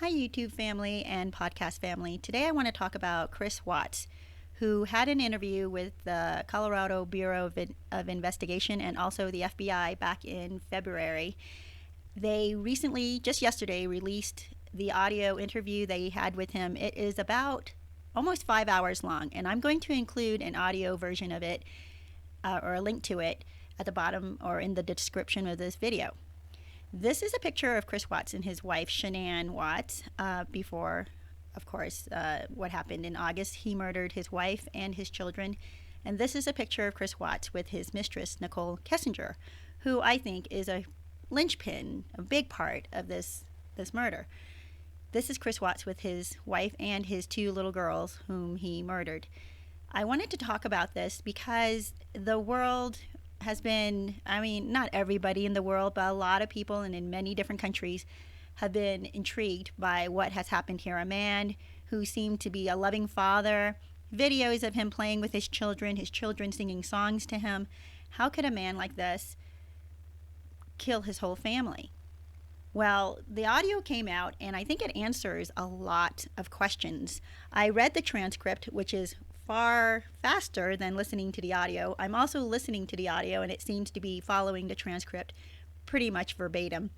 Hi, YouTube family and podcast family. Today I want to talk about Chris Watts, who had an interview with the Colorado Bureau of Investigation and also the FBI back in February. They recently, just yesterday, released the audio interview they had with him. It is about almost 5 hours long, and I'm going to include an audio version of it or a link to it at the bottom or in the description of this video. This is a picture of Chris Watts and his wife, Shanann Watts, before, of course, what happened in August. He murdered his wife and his children. And this is a picture of Chris Watts with his mistress, Nicole Kessinger, who I think is a linchpin, a big part of this murder. This is Chris Watts with his wife and his two little girls whom he murdered. I wanted to talk about this because the world has been, not everybody in the world, but a lot of people and in many different countries have been intrigued by what has happened here. A man who seemed to be a loving father, videos of him playing with his children singing songs to him. How could a man like this kill his whole family? Well, the audio came out, and I think it answers a lot of questions. I read the transcript, which is far faster than listening to the audio. I'm also listening to the audio, and it seems to be following the transcript pretty much verbatim.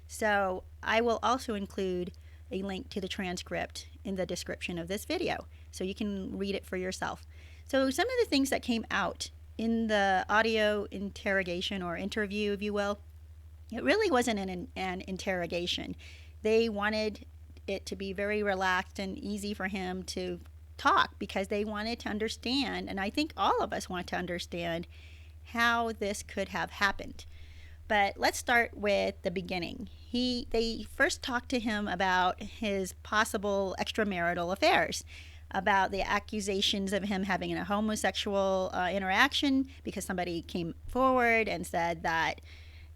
So I will also include a link to the transcript in the description of this video, so you can read it for yourself. So some of the things that came out in the audio interrogation or interview, if you will, it really wasn't an interrogation. They wanted it to be very relaxed and easy for him to talk because they wanted to understand, and I think all of us want to understand how this could have happened. But let's start with the beginning. They first talked to him about his possible extramarital affairs, about the accusations of him having a homosexual interaction because somebody came forward and said that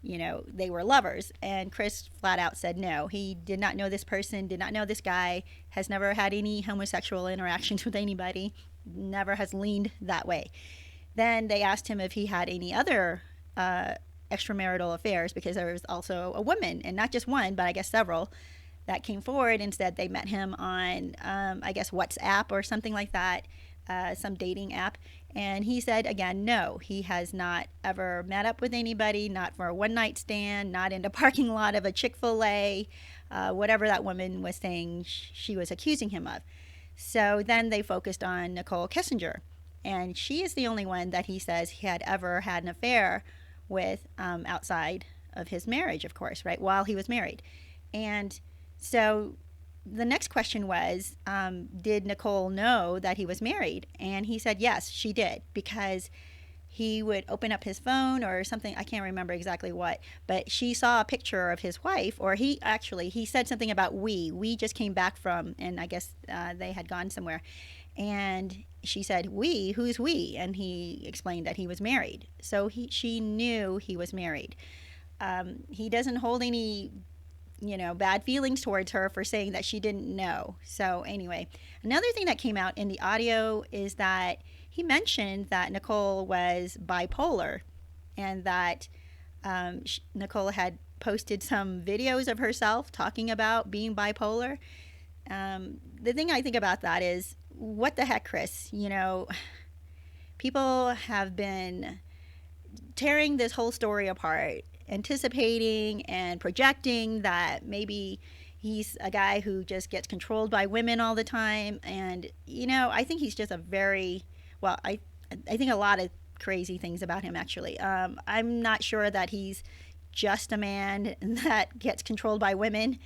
they were lovers. And Chris flat out said no. He did not know this person, did not know this guy, has never had any homosexual interactions with anybody, never has leaned that way. Then they asked him if he had any other extramarital affairs, because there was also a woman, and not just one, but I guess several, that came forward and said they met him on, I guess, WhatsApp or something like that, some dating app. And he said, again, no, he has not ever met up with anybody, not for a one-night stand, not in the parking lot of a Chick-fil-A, whatever that woman was saying she was accusing him of. So then they focused on Nicole Kessinger, and she is the only one that he says he had ever had an affair with outside of his marriage, of course, right, while he was married. And so the next question was, did Nicole know that he was married? And he said, yes, she did, because he would open up his phone or something. I can't remember exactly what, but she saw a picture of his wife, or he said something about we just came back from, and I guess they had gone somewhere. And she said, we, who's we? And he explained that he was married. So she knew he was married. He doesn't hold any bad feelings towards her for saying that she didn't know. So anyway, another thing that came out in the audio is that he mentioned that Nicole was bipolar, and that Nicole had posted some videos of herself talking about being bipolar. The thing I think about that is, what the heck, Chris? People have been tearing this whole story apart, anticipating and projecting that maybe he's a guy who just gets controlled by women all the time. And I think he's just I think a lot of crazy things about him, actually. I'm not sure that he's just a man that gets controlled by women.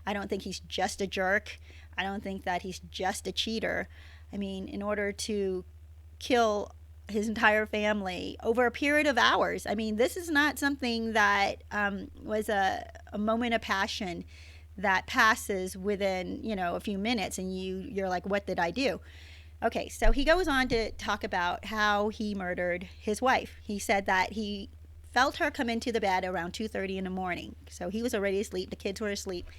I don't think he's just a jerk. I don't think that he's just a cheater. In order to kill his entire family over a period of hours. This is not something that was a moment of passion that passes within, a few minutes, and you're like, what did I do? Okay, so he goes on to talk about how he murdered his wife. He said that he felt her come into the bed around 2:30 in the morning. So he was already asleep, the kids were asleep,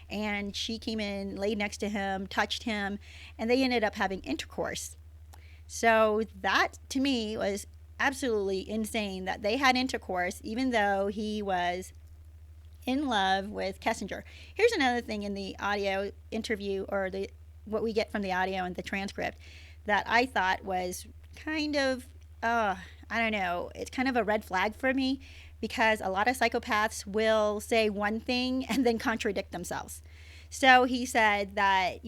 and she came in, laid next to him, touched him, and they ended up having intercourse. So that, to me, was absolutely insane that they had intercourse, even though he was in love with Kessinger. Here's another thing in the audio interview, or what we get from the audio and the transcript, that I thought was kind of, I don't know, it's kind of a red flag for me, because a lot of psychopaths will say one thing and then contradict themselves. So he said that,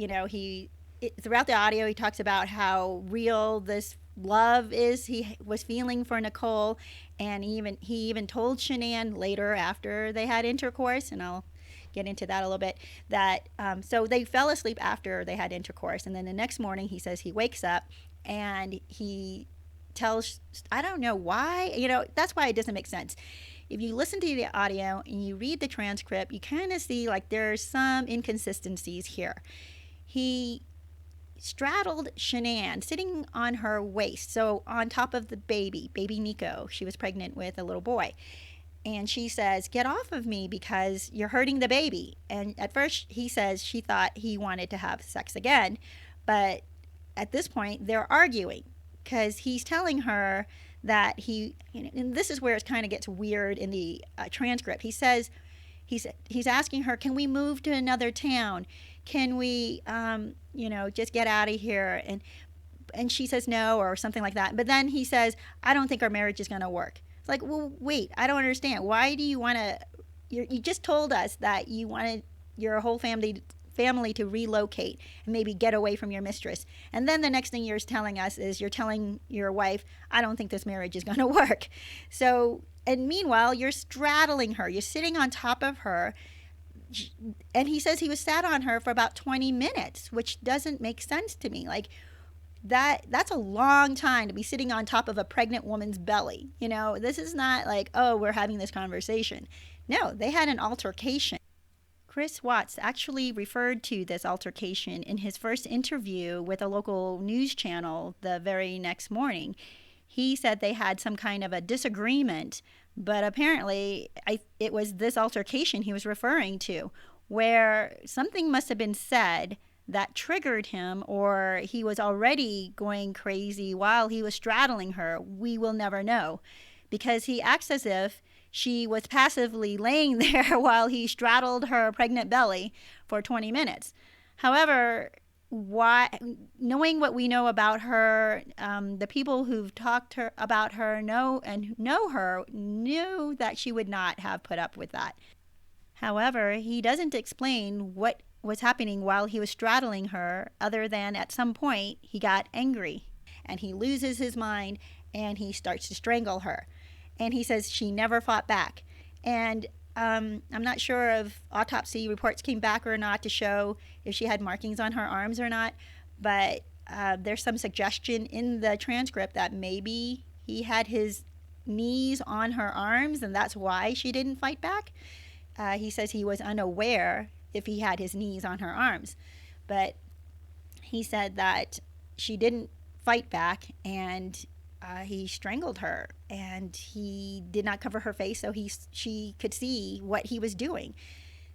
throughout the audio, he talks about how real this love is he was feeling for Nicole, and he even told Shanann later after they had intercourse, and I'll get into that a little bit, that so they fell asleep after they had intercourse, and then the next morning he says he wakes up and he tells, I don't know why, that's why it doesn't make sense. If you listen to the audio and you read the transcript, you kind of see like there's some inconsistencies here. He straddled Shanann sitting on her waist, so on top of the baby Nico. She was pregnant with a little boy, and she says, "Get off of me because you're hurting the baby." And at first he says she thought he wanted to have sex again, but at this point they're arguing because he's telling her that and this is where it kind of gets weird in the transcript. He says he's asking her, "Can we move to another town? Can we just get out of here?" And she says no, or something like that. But then he says, "I don't think our marriage is going to work." It's like, well, wait, I don't understand. Why do you want to, you just told us that you wanted your whole family to relocate and maybe get away from your mistress. And then the next thing you're telling us is you're telling your wife, "I don't think this marriage is going to work." So, and meanwhile, you're straddling her. You're sitting on top of her. And he says he was sat on her for about 20 minutes, which doesn't make sense to me. Like, that's a long time to be sitting on top of a pregnant woman's belly. This is not like, oh, we're having this conversation. No, they had an altercation. Chris Watts actually referred to this altercation in his first interview with a local news channel the very next morning. He said they had some kind of a disagreement, but apparently it was this altercation he was referring to, where something must have been said that triggered him, or he was already going crazy while he was straddling her. We will never know, because he acts as if she was passively laying there while he straddled her pregnant belly for 20 minutes. However, knowing what we know about her, the people who've talked about her know her knew that she would not have put up with that. However, he doesn't explain what was happening while he was straddling her, other than at some point he got angry and he loses his mind and he starts to strangle her. And he says she never fought back. And I'm not sure if autopsy reports came back or not to show if she had markings on her arms or not, but there's some suggestion in the transcript that maybe he had his knees on her arms and that's why she didn't fight back. He says he was unaware if he had his knees on her arms, but he said that she didn't fight back, and he strangled her, and he did not cover her face so she could see what he was doing.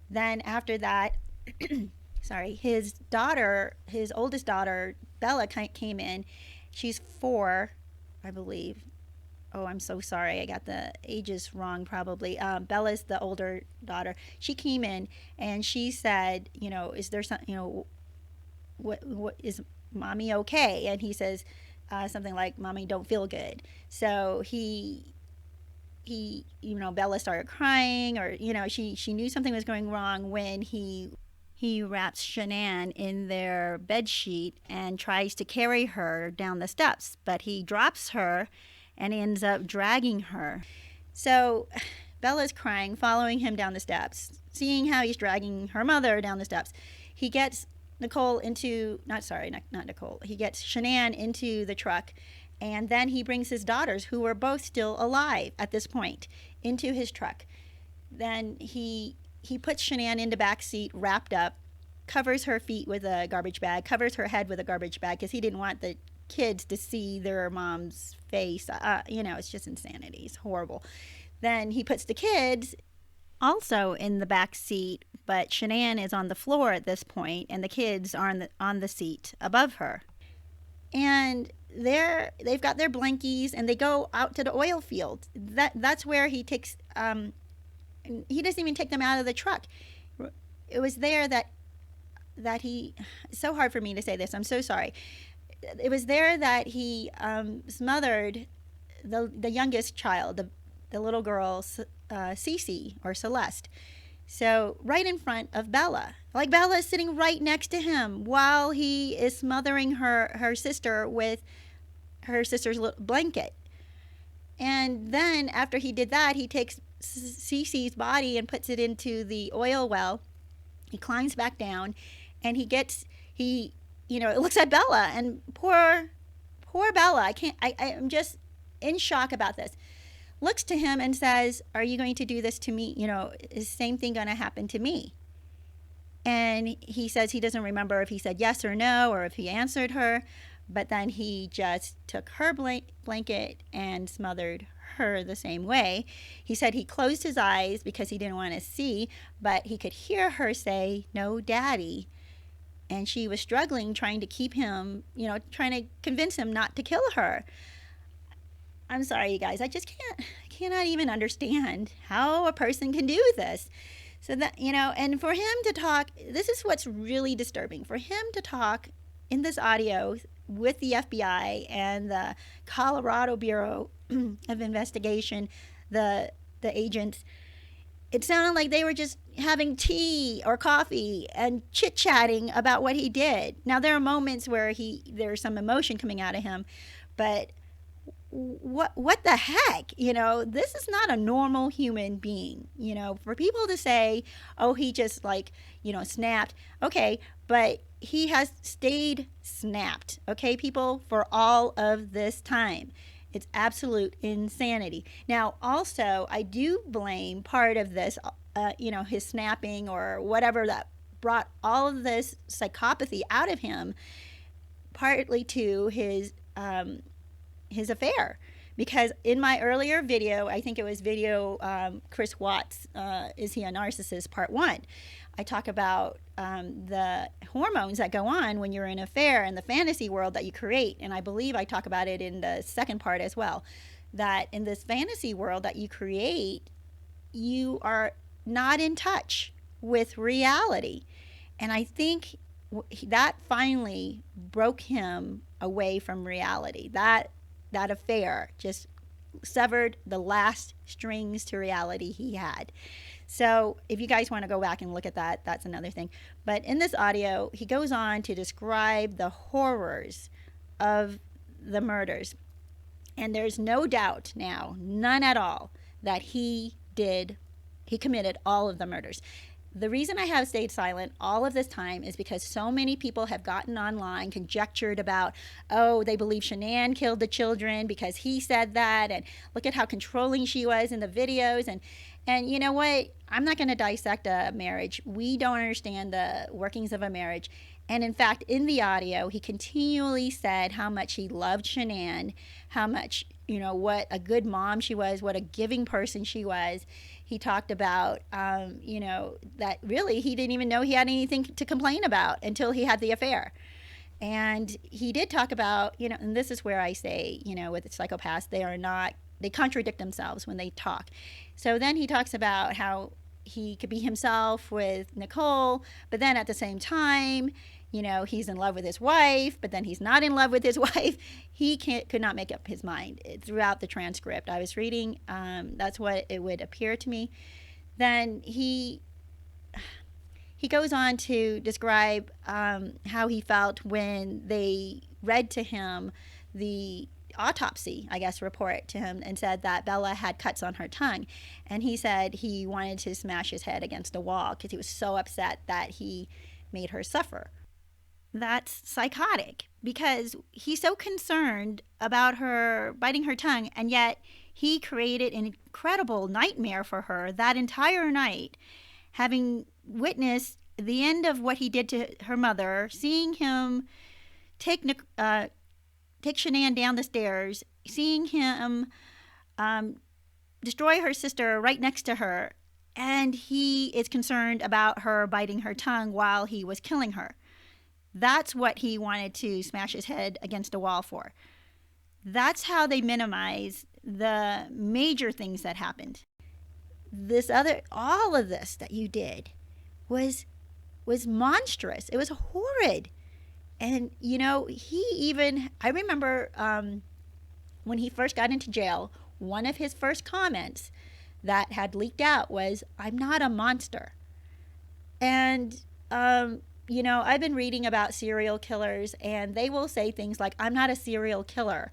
Then after that, his oldest daughter, Bella, came in. She's 4, I believe. Oh, I'm so sorry. I got the ages wrong probably. Bella's the older daughter. She came in and she said, is there something, what is mommy okay? And he says something like, "Mommy don't feel good." So he Bella started crying, or, she knew something was going wrong when he wraps Shanann in their bed sheet and tries to carry her down the steps, but he drops her and ends up dragging her. So Bella's crying, following him down the steps, seeing how he's dragging her mother down the steps. He gets Nicole into, not Nicole, he gets Shanann into the truck, and then he brings his daughters, who were both still alive at this point, into his truck. Then he puts Shanann in the back seat, wrapped up, covers her feet with a garbage bag, covers her head with a garbage bag, because he didn't want the kids to see their mom's face. It's just insanity. It's horrible. Then he puts the kids also in the back seat, but Shanann is on the floor at this point, and the kids are on the seat above her. And they've got their blankies, and they go out to the oil field. That's where he takes he doesn't even take them out of the truck. It was there that he, it's so hard for me to say this, I'm so sorry. It was there that he smothered the youngest child, the little girl, Cece or Celeste. So right in front of Bella, like Bella is sitting right next to him while he is smothering her sister with her sister's blanket. And then after he did that, he takes Cece's body and puts it into the oil well. He climbs back down, and he looks at Bella, and poor Bella. I'm just in shock about this. Looks to him and says, "Are you going to do this to me? Is the same thing going to happen to me?" And he says he doesn't remember if he said yes or no, or if he answered her, but then he just took her blanket and smothered her the same way. He said he closed his eyes because he didn't want to see, but he could hear her say, "No, Daddy." And she was struggling, trying to keep him, trying to convince him not to kill her. I'm sorry, you guys. I just cannot even understand how a person can do this. So that, and for him to talk, this is what's really disturbing. For him to talk in this audio with the FBI and the Colorado Bureau of Investigation, the agents, it sounded like they were just having tea or coffee and chit-chatting about what he did. Now, there are moments where there's some emotion coming out of him, but what the heck? This is not a normal human being. For people to say, oh, he just snapped. Okay, but he has stayed snapped, okay, people, for all of this time. It's absolute insanity. Now, also, I do blame part of this, his snapping or whatever that brought all of this psychopathy out of him, partly to his affair. Because in my earlier video, I think it was video Chris Watts, Is He a Narcissist, Part 1, I talk about the hormones that go on when you're in an affair and the fantasy world that you create. And I believe I talk about it in the second part as well, that in this fantasy world that you create, you are not in touch with reality. And I think that finally broke him away from reality. That affair just severed the last strings to reality he had. So if you guys want to go back and look at that, that's another thing. But in this audio, he goes on to describe the horrors of the murders. And there's no doubt now, none at all, that he committed all of the murders. The reason I have stayed silent all of this time is because so many people have gotten online, conjectured about, oh, they believe Shanann killed the children because he said that, and look at how controlling she was in the videos. And you know what? I'm not going to dissect a marriage. We don't understand the workings of a marriage. And in fact, in the audio, he continually said how much he loved Shanann, how much, what a good mom she was, what a giving person she was. He talked about, that really he didn't even know he had anything to complain about until he had the affair. And he did talk about, and this is where I say, with psychopaths, they contradict themselves when they talk. So then he talks about how he could be himself with Nicole, but then at the same time, he's in love with his wife, but then he's not in love with his wife. He could not make up his mind throughout the transcript. I was reading, that's what it would appear to me. Then he goes on to describe how he felt when they read to him the autopsy, I guess, report to him and said that Bella had cuts on her tongue. And he said he wanted to smash his head against a wall because he was so upset that he made her suffer. That's psychotic because he's so concerned about her biting her tongue, and yet he created an incredible nightmare for her that entire night, having witnessed the end of what he did to her mother, seeing him take Shanann down the stairs, seeing him destroy her sister right next to her, and he is concerned about her biting her tongue while he was killing her. That's what he wanted to smash his head against a wall for. That's how they minimize the major things that happened. all of this that you did was monstrous. It was horrid. And I remember when he first got into jail, one of his first comments that had leaked out was, "I'm not a monster." And I've been reading about serial killers, and they will say things like, "I'm not a serial killer."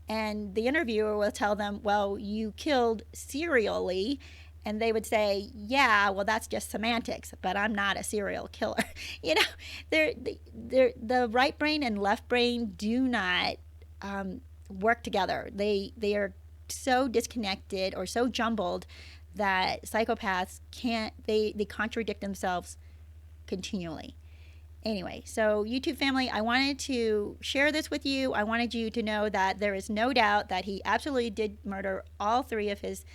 And the interviewer will tell them, "Well, you killed serially." And they would say, "Yeah, well, that's just semantics, but I'm not a serial killer." you know, the right brain and left brain do not work together. They are so disconnected or so jumbled that psychopaths can't, they contradict themselves continually. Anyway, so YouTube family, I wanted to share this with you. I wanted you to know that there is no doubt that he absolutely did murder all three of his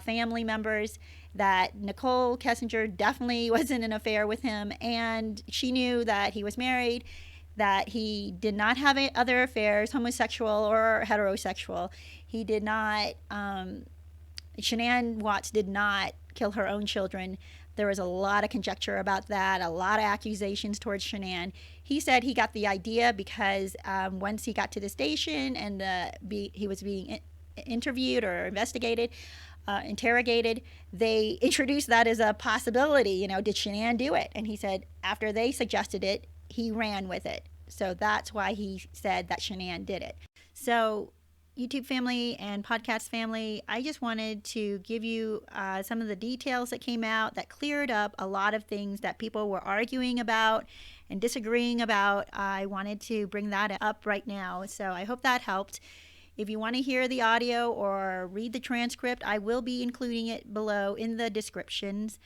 family members, that Nicole Kessinger definitely was in an affair with him, and she knew that he was married, that he did not have other affairs, homosexual or heterosexual. He did not, Shanann Watts did not kill her own children. There was a lot of conjecture about that, a lot of accusations towards Shanann. He said he got the idea because once he got to the station and he was being interviewed or interrogated, they introduced that as a possibility. Did Shanann do it? And he said after they suggested it, he ran with it. So that's why he said that Shanann did it. So YouTube family and podcast family, I just wanted to give you some of the details that came out that cleared up a lot of things that people were arguing about and disagreeing about. I wanted to bring that up right now. So I hope that helped. If you want to hear the audio or read the transcript, I will be including it below in the descriptions.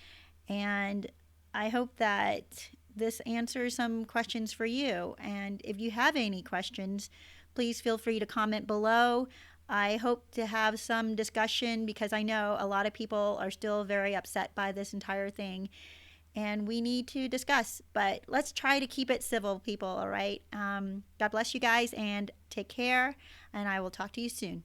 And I hope that this answers some questions for you. And if you have any questions, please feel free to comment below. I hope to have some discussion because I know a lot of people are still very upset by this entire thing. And we need to discuss, but let's try to keep it civil, people, all right? God bless you guys and take care, and I will talk to you soon.